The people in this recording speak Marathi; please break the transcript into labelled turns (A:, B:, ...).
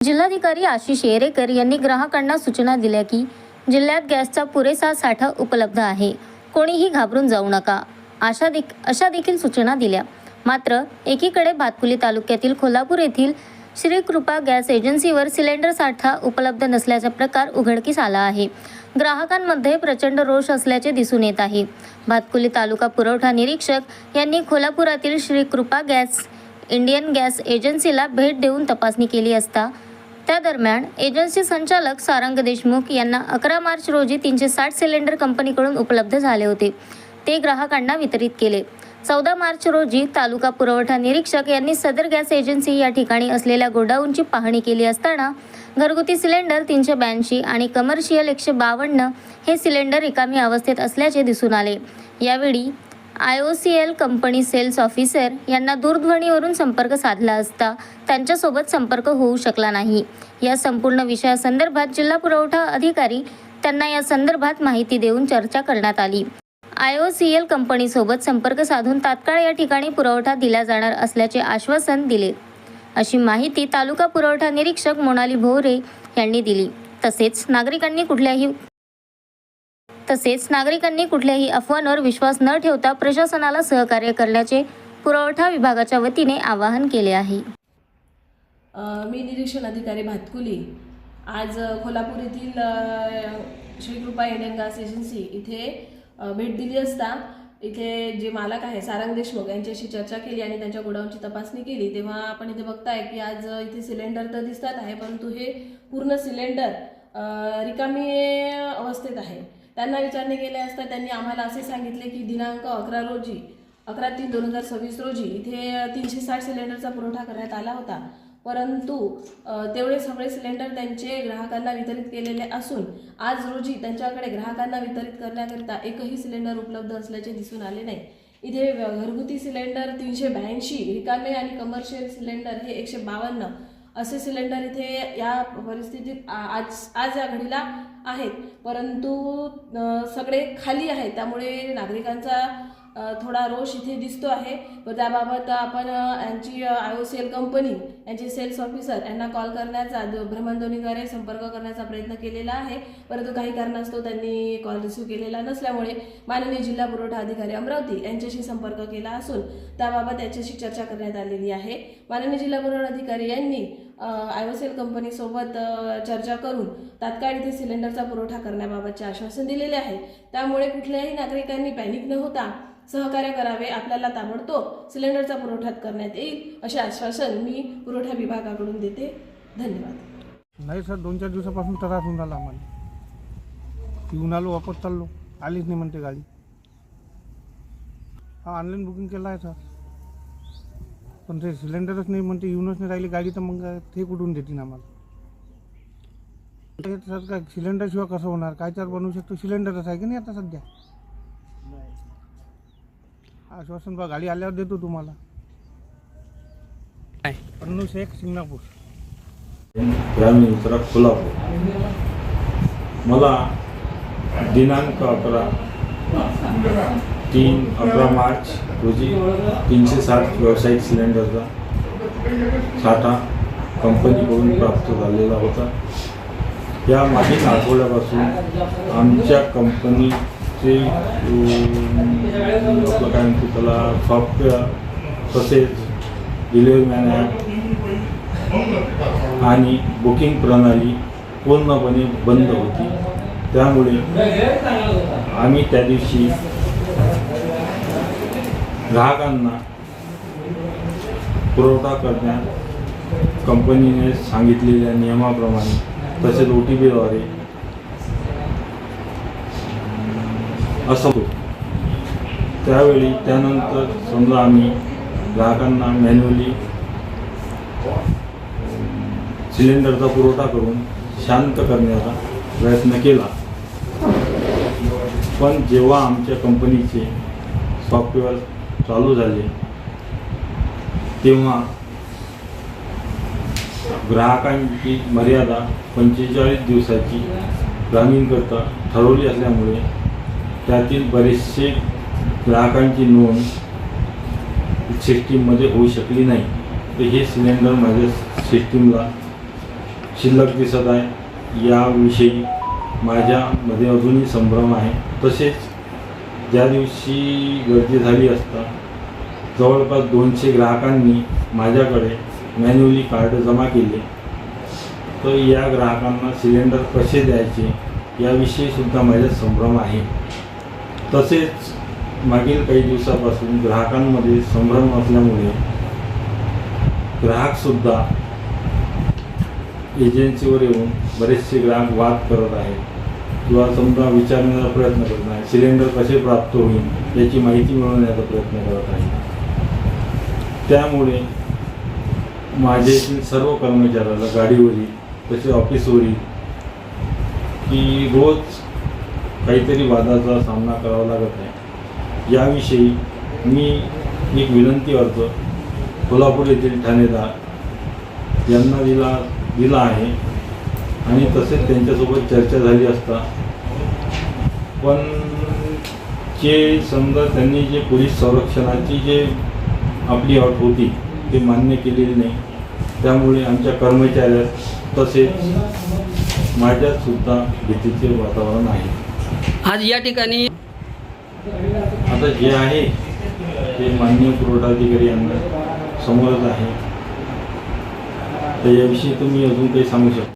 A: जिल्हाधिकारी आशिष येरेकर यांनी ग्राहकांना सूचना दिल्या की जिल्ह्यात गॅसचा पुरेसा साठा उपलब्ध आहे, कोणीही घाबरून जाऊ नका अशा देखील सूचना दिल्या। मात्र एकीकडे भातकुली तालुक्यातील खोलापूर येथील श्री कृपा गॅस एजन्सीवर सिलेंडर साठा उपलब्ध नसल्याचा प्रकार उघडकीस आला आहे। ग्राहकांमध्ये प्रचंड रोष असल्याचे दिसून येत आहे। भातकुली तालुका पुरवठा निरीक्षक यांनी खोलापुरातील श्री कृपा गॅस इंडियन गॅस एजन्सीला भेट देऊन तपासणी केली असता त्या दरम्यान एजन्सी संचालक सारंग देशमुख यांना 11 मार्च रोजी 360 सिलेंडर कंपनीकडून उपलब्ध झाले होते, ते ग्राहकांना वितरित केले। 14 मार्च रोजी तालुका पुरवठा निरीक्षक यांनी सदर गॅस एजन्सी या ठिकाणी असलेल्या गोडाऊनची पाहणी केली असताना घरगुती सिलेंडर 382 आणि कमर्शियल 152 हे सिलेंडर रिकामी अवस्थेत असल्याचे दिसून आले। यावेळी IOCL कंपनी सेल्स ऑफिसर यांना दूरध्वनीवरून संपर्क साधला असता त्यांच्यासोबत संपर्क होऊ शकला नाही। या संपूर्ण विषयासंदर्भात जिल्हा पुरवठा अधिकारी त्यांना या संदर्भात माहिती देऊन चर्चा करण्यात आली। IOCL कंपनीसोबत संपर्क साधून तात्काळ या ठिकाणी पुरवठा दिला जाणार असल्याचे आश्वासन दिले, अशी माहिती तालुका पुरवठा निरीक्षक मोनाली भोरे यांनी दिली। तसेच नागरिकांनी कुठल्याही अफवांवर विश्वास न ठेवता प्रशासनाला सहकार्य करण्याचे पुरवठा विभागाच्या वतीने आवाहन केले आहे।
B: मी निरीक्षण अधिकारी भातकुली आज खोलापूर येथील श्री कृपा इंडियन गॅस एजन्सी इथे भेट दिली असता इथे जे मालक आहे सारंग देशमुख यांच्याशी चर्चा केली आणि त्यांच्या गोडाऊनची तपासणी केली। तेव्हा आपण इथे बघताय की आज इथे सिलेंडर तर दिसतात आहे, परंतु हे पूर्ण सिलेंडर रिकामी अवस्थेत आहे। त्यांना विचारणे केले असता त्यांनी आम्हाला असे सांगितले की दिनांक 11/3/2026 रोजी इथे 360 सिलेंडरचा पुरवठा करण्यात आला होता, परंतु तेवढे सगळे सिलेंडर त्यांचे ग्राहकांना वितरित केलेले असून आज रोजी त्यांच्याकडे ग्राहकांना वितरित करण्याकरिता एकही सिलेंडर उपलब्ध असल्याचे दिसून आले नाही। इथे घरगुती सिलेंडर 382 रिकामे आणि कमर्शियल सिलेंडर हे 152 असे सिलेंडर इथे या परिस्थितीत आज या घडीला आहेत, परंतु सगळे खाली आहेत। त्यामुळे नागरिकांचा थोडा रोष इथे दिसतो आहे। व त्याबाबत आपण यांची IOCL कंपनी यांचे सेल्स ऑफिसर यांना कॉल करण्याचा भ्रमणध्वनीद्वारे संपर्क करण्याचा प्रयत्न केलेला आहे, परंतु काही कारणास्तव त्यांनी कॉल रिसीव्ह केलेला नसल्यामुळे माननीय जिल्हा पुरवठा अधिकारी अमरावती यांच्याशी संपर्क केला असून त्याबाबत त्यांच्याशी चर्चा करण्यात आलेली आहे। माननीय जिल्हा पुरवठा अधिकारी यांनी IOCL कंपनीसोबत चर्चा करून तात्काळ इथे सिलेंडरचा पुरवठा करण्याबाबतचे आश्वासन दिलेले आहे। त्यामुळे कुठल्याही नागरिकांनी पॅनिक न होता सहकार्य करावे, आपल्याला ताबडतोब सिलेंडरचा पुरवठा करण्यात येईल असे आश्वासन मी पुरवठा विभागाकडून देते। धन्यवाद।
C: नाही सर, 2-4 दिवसापासून त्रास होऊन राहिला आम्हाला। येऊन आलो, वापस चाललो, आलीच नाही म्हणते गाडी। ऑनलाईन बुकिंग केलं आहे सर, पण ते सिलेंडरच नाही म्हणते, येऊनच नाही राहिली गाडी, तर मग ते कुठून देतील आम्हाला? सर काय सिलेंडरशिवाय कसं होणार? काय चार बनवू शकतो? सिलेंडरच आहे की नाही आता सध्या? आश्वासन बा गाडी आल्यावर देतो तुम्हाला। अन्नू शेख, सिंगणापूर
D: ग्रामीण उत्तर कोल्हापूर। मला दिनांक 11 मार्च रोजी 360 व्यावसायिक सिलेंडरचा साठा कंपनीकडून प्राप्त झालेला होता। या मागील आठवड्यापासून आमच्या कंपनीचे काय म्हणतो त्याला सॉफ्टवेअर तसेच डिलिव्हरी मॅन ॲप आणि बुकिंग प्रणाली पूर्णपणे बंद होती। त्यामुळे आम्ही त्या दिवशी ग्राहकांना पुरवठा करण्यात कंपनीने सांगितलेल्या नियमाप्रमाणे तसेच OTPद्वारे असं होतं। त्यावेळी त्यानंतर समजा आम्ही ग्राहकांना मॅन्युअली सिलेंडरचा पुरवठा करून शांत करण्याचा प्रयत्न केला, पण जेव्हा आमच्या कंपनीचे सॉफ्टवेअर चालू झाले तेव्हा ग्राहकांची मर्यादा 45 दिवसाची ग्रामीणकरता ठरवली असल्यामुळे त्यातील बरेचसे ग्राहकांची नोंद सिस्टीममध्ये होऊ शकली नाही। तर हे सिलेंडर माझ्या सिस्टीमला शिल्लक दिसत आहे याविषयी माझ्यामध्ये अजूनही संभ्रम आहे. तसेच ज्या दिवशी गर्दी झाली असता जवळपास 200 ग्राहकांनी माझ्याकडे मॅन्युअली कार्ड जमा केले. तर या ग्राहकांना सिलेंडर कसे द्यायचे याविषयी सुद्धा माझ्यात संभ्रम आहे. तसेच मागील काही दिवसापासून ग्राहकांमध्ये संभ्रम असल्यामुळे ग्राहकसुद्धा एजन्सीवर येऊन बरेचसे ग्राहक वाद करत आहेत किंवा समजा विचारण्याचा प्रयत्न करत आहे. सिलेंडर कसे प्राप्त होईल याची माहिती मिळवण्याचा प्रयत्न करत आहे. त्यामुळे माझे सर्व कर्मचाऱ्याला गाडीवरील तसे ऑफिसवरील की रोज काहीतरी वादाचा सामना करावा लागत आहे. याविषयी मी एक विनंती अर्ज कोल्हापूर येथील ठाणेदार यांना दिला आहे आणि तसेच त्यांच्यासोबत चर्चा झाली असता पण जे समजा त्यांनी जे पोलीस संरक्षणाची जे आपली अट होती ते मान्य केलेली नाही. त्यामुळे आमच्या कर्मचाऱ्यात तसेच माझ्यातसुद्धा भीतीचे वातावरण आहे.
E: आज या ठिकाणी
D: आता जे आहे ते माननीय पुरवठा अधिकारी यांना समोरच आहे. तर याविषयी तुम्ही अजून काही सांगू शकता?